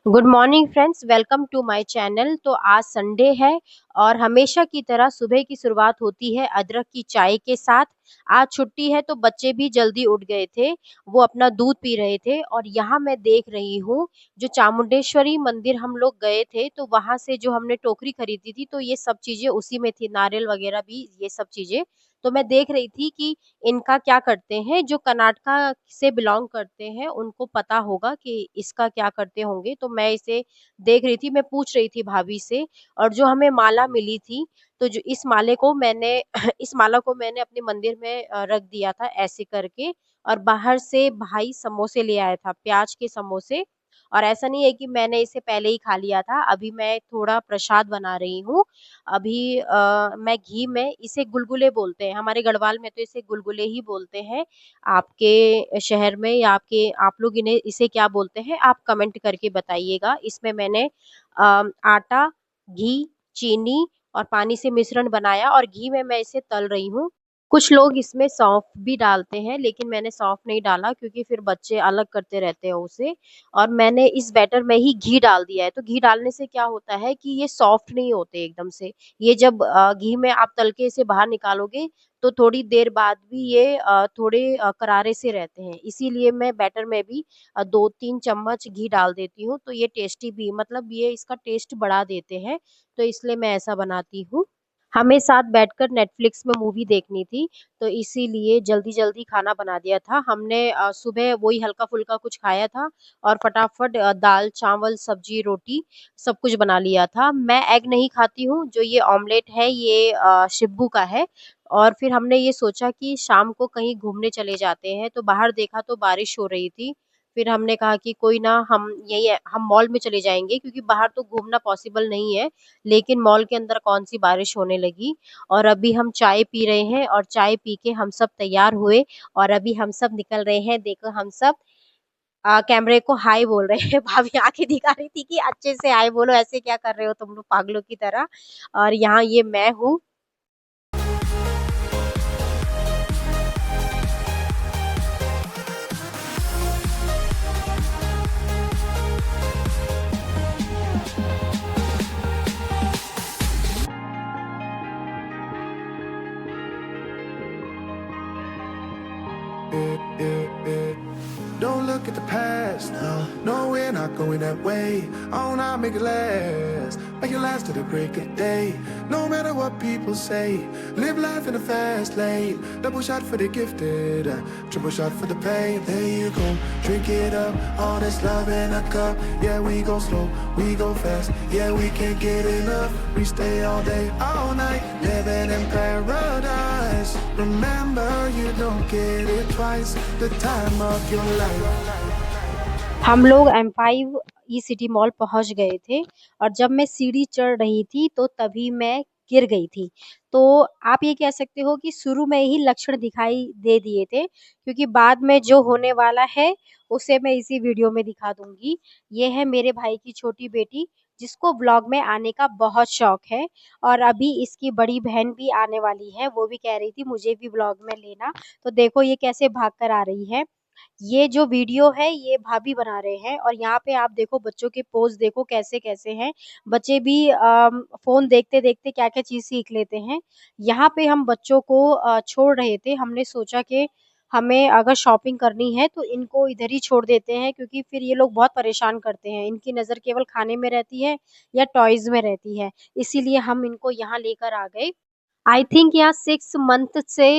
Good morning friends, welcome to my channel. तो आज Sunday है और हमेशा की तरह सुबह की शुरुआत होती है अदरक की चाय के साथ। आज छुट्टी है तो बच्चे भी जल्दी उठ गए थे। वो अपना दूध पी रहे थे और यहाँ मैं देख रही हूँ जो चामुंडेश्वरी मंदिर हम लोग गए थे तो वहां से जो हमने टोकरी खरीदी थी तो ये सब चीजें उसी में थी, नारियल वगैरह भी, ये सब चीजें। तो मैं देख रही थी कि इनका क्या करते हैं, जो कर्नाटका से बिलोंग करते हैं उनको पता होगा कि इसका क्या करते होंगे। तो मैं इसे देख रही थी, मैं पूछ रही थी भाभी से। और जो हमें माला मिली थी तो जो इस माले को मैंने इस माला को मैंने अपने मंदिर में रख दिया था ऐसे करके। और बाहर से भाई समोसे ले आया था, प्याज के समोसे। और ऐसा नहीं है कि मैंने इसे पहले ही खा लिया था, अभी मैं थोड़ा प्रसाद बना रही हूँ। अभी मैं घी में, इसे गुलगुले बोलते हैं हमारे गढ़वाल में, तो इसे गुलगुले ही बोलते हैं। आपके शहर में या आप लोग इन्हें इसे क्या बोलते हैं, आप कमेंट करके बताइएगा। इसमें मैंने आटा, घी, चीनी और पानी से मिश्रण बनाया और घी में मैं इसे तल रही हूँ। कुछ लोग इसमें सौंफ भी डालते हैं लेकिन मैंने सौंफ नहीं डाला क्योंकि फिर बच्चे अलग करते रहते हैं उसे। और मैंने इस बैटर में ही घी डाल दिया है। तो घी डालने से क्या होता है कि ये सॉफ्ट नहीं होते एकदम से। ये जब घी में आप तल के इसे बाहर निकालोगे तो थोड़ी देर बाद भी ये थोड़े करारे से रहते हैं। इसीलिए मैं बैटर में भी 2-3 चम्मच घी डाल देती हूँ तो ये टेस्टी भी, मतलब ये इसका टेस्ट बढ़ा देते हैं। तो इसलिए मैं ऐसा बनाती हूँ। हमें साथ बैठकर नेटफ्लिक्स में मूवी देखनी थी तो इसीलिए जल्दी जल्दी खाना बना दिया था हमने। सुबह वही हल्का फुल्का कुछ खाया था और फटाफट दाल चावल सब्जी रोटी सब कुछ बना लिया था। मैं एग नहीं खाती हूँ, जो ये ऑमलेट है ये शिब्बू का है। और फिर हमने ये सोचा कि शाम को कहीं घूमने चले जाते हैं, तो बाहर देखा तो बारिश हो रही थी। फिर हमने कहा कि कोई ना, हम मॉल में चले जाएंगे क्योंकि बाहर तो घूमना पॉसिबल नहीं है। लेकिन मॉल के अंदर कौन सी बारिश होने लगी। और अभी हम चाय पी रहे हैं और चाय पी के हम सब तैयार हुए और अभी हम सब निकल रहे हैं। देखो हम सब कैमरे को हाय बोल रहे हैं। भाभी आके दिखा रही थी कि अच्छे से हाय बोलो, ऐसे क्या कर रहे हो तुम लोग पागलों की तरह। और यहाँ ये मैं हूँ। Don't look at the past, no, we're not going that way. Oh, now make it last, make it last to the break of day. No matter what people say, live life in a fast lane. Double shot for the gifted, triple shot for the pain. There you go, drink it up, all this love in a cup. Yeah, we go slow, we go fast. Yeah, we can't get enough. We stay all day, all night, living in paradise. Remember, you don't get it twice. The time of your life. हम लोग M5 ई city mall पहुंच गए थे और जब मैं सीढ़ी चढ़ रही थी तो तभी मैं गिर गई थी। तो आप ये कह सकते हो कि शुरू में ही लक्षण दिखाई दे दिए थे, क्योंकि बाद में जो होने वाला है उसे मैं इसी वीडियो में दिखा दूंगी। ये है मेरे भाई की छोटी बेटी, जिसको ब्लॉग में आने का बहुत शौक है। और अभी इसकी बड़ी बहन भी आने वाली है, वो भी कह रही थी मुझे भी ब्लॉग में लेना। तो देखो ये कैसे भाग कर आ रही है। ये जो वीडियो है ये भाभी बना रहे हैं और यहाँ पे आप देखो बच्चों के पोज देखो कैसे कैसे हैं। बच्चे भी फोन देखते देखते क्या क्या चीज सीख लेते हैं। यहाँ पे हम बच्चों को छोड़ रहे थे, हमने सोचा कि हमें अगर शॉपिंग करनी है तो इनको इधर ही छोड़ देते हैं, क्योंकि फिर ये लोग बहुत परेशान करते हैं, इनकी नज़र केवल खाने में रहती है या टॉयज में रहती है। इसीलिए हम इनको यहाँ लेकर आ गए। आई थिंक यहाँ 6 मंथ से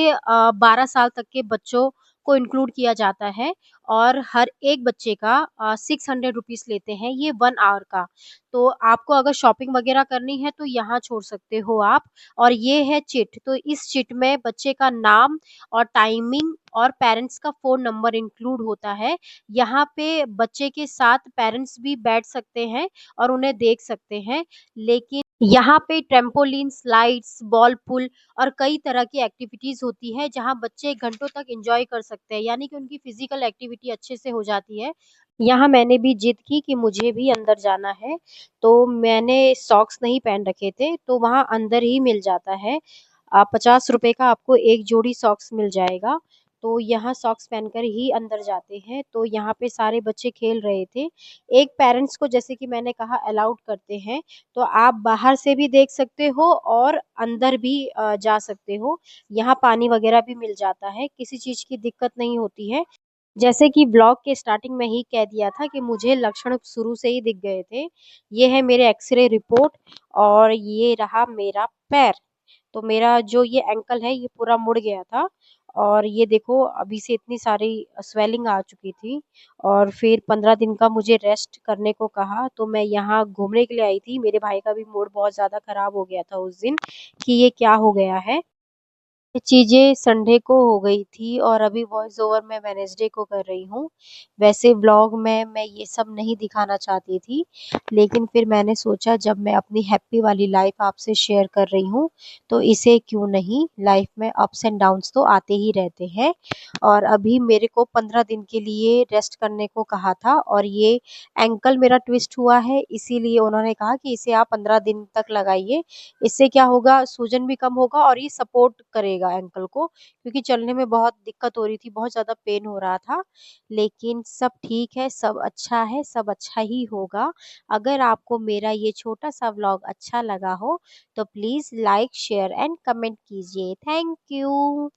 12 साल तक के बच्चों को इंक्लूड किया जाता है। और हर एक बच्चे का 600 रुपीज लेते हैं ये 1 आवर का। तो आपको अगर शॉपिंग वगैरह करनी है तो यहाँ छोड़ सकते हो आप। और ये है चिट, तो इस चिट में बच्चे का नाम और टाइमिंग और पेरेंट्स का फोन नंबर इंक्लूड होता है। यहाँ पे बच्चे के साथ पेरेंट्स भी बैठ सकते हैं और उन्हें देख सकते हैं। लेकिन यहाँ पे ट्रेम्पोलिन, स्लाइड्स, बॉल पुल और कई तरह की एक्टिविटीज होती है जहाँ बच्चे घंटों तक एंजॉय कर सकते हैं, यानी कि उनकी फिजिकल एक्टिविटी अच्छे से हो जाती है। यहाँ मैंने भी जिद की कि मुझे भी अंदर जाना है, तो मैंने सॉक्स नहीं पहन रखे थे, तो वहाँ अंदर ही मिल जाता है। 50 रुपए का आपको एक जोड़ी सॉक्स मिल जाएगा। तो यहाँ सॉक्स पहनकर ही अंदर जाते हैं। तो यहाँ पे सारे बच्चे खेल रहे थे। एक पेरेंट्स को जैसे कि मैंने कहा अलाउड करते हैं, तो आप बाहर से भी देख सकते हो और अंदर भी जा सकते हो। यहाँ पानी वगैरह भी मिल जाता है, किसी चीज़ की दिक्कत नहीं होती है। जैसे कि ब्लॉग के स्टार्टिंग में ही कह दिया था कि मुझे लक्षण शुरू से ही दिख गए थे। ये है मेरे एक्सरे रिपोर्ट और ये रहा मेरा पैर। तो मेरा जो ये एंकल है ये पूरा मुड़ गया था और ये देखो अभी से इतनी सारी स्वेलिंग आ चुकी थी। और फिर 15 दिन का मुझे रेस्ट करने को कहा, तो मैं यहाँ घूमने के लिए आई थी। मेरे भाई का भी मूड बहुत ज़्यादा खराब हो गया था उस दिन कि ये क्या हो गया है। ये चीज़ें संडे को हो गई थी और अभी वॉइस ओवर मैं वेडनेसडे को कर रही हूँ। वैसे व्लॉग में मैं ये सब नहीं दिखाना चाहती थी, लेकिन फिर मैंने सोचा जब मैं अपनी हैप्पी वाली लाइफ आपसे शेयर कर रही हूँ, तो इसे क्यों नहीं, लाइफ में अप्स एंड डाउन्स तो आते ही रहते हैं। और अभी मेरे को 15 दिन के लिए रेस्ट करने को कहा था और ये एंकल मेरा ट्विस्ट हुआ है, इसीलिए उन्होंने कहा कि इसे आप 15 दिन तक लगाइए। इससे क्या होगा, सूजन भी कम होगा और ये सपोर्ट करेगा एंकल को, क्योंकि चलने में बहुत दिक्कत हो रही थी, बहुत ज़्यादा पेन हो रहा था। लेकिन सब ठीक है, सब अच्छा है, सब अच्छा ही होगा। अगर आपको मेरा ये छोटा-सा व्लॉग अच्छा लगा हो, तो please like, share and comment कीजिए। Thank you.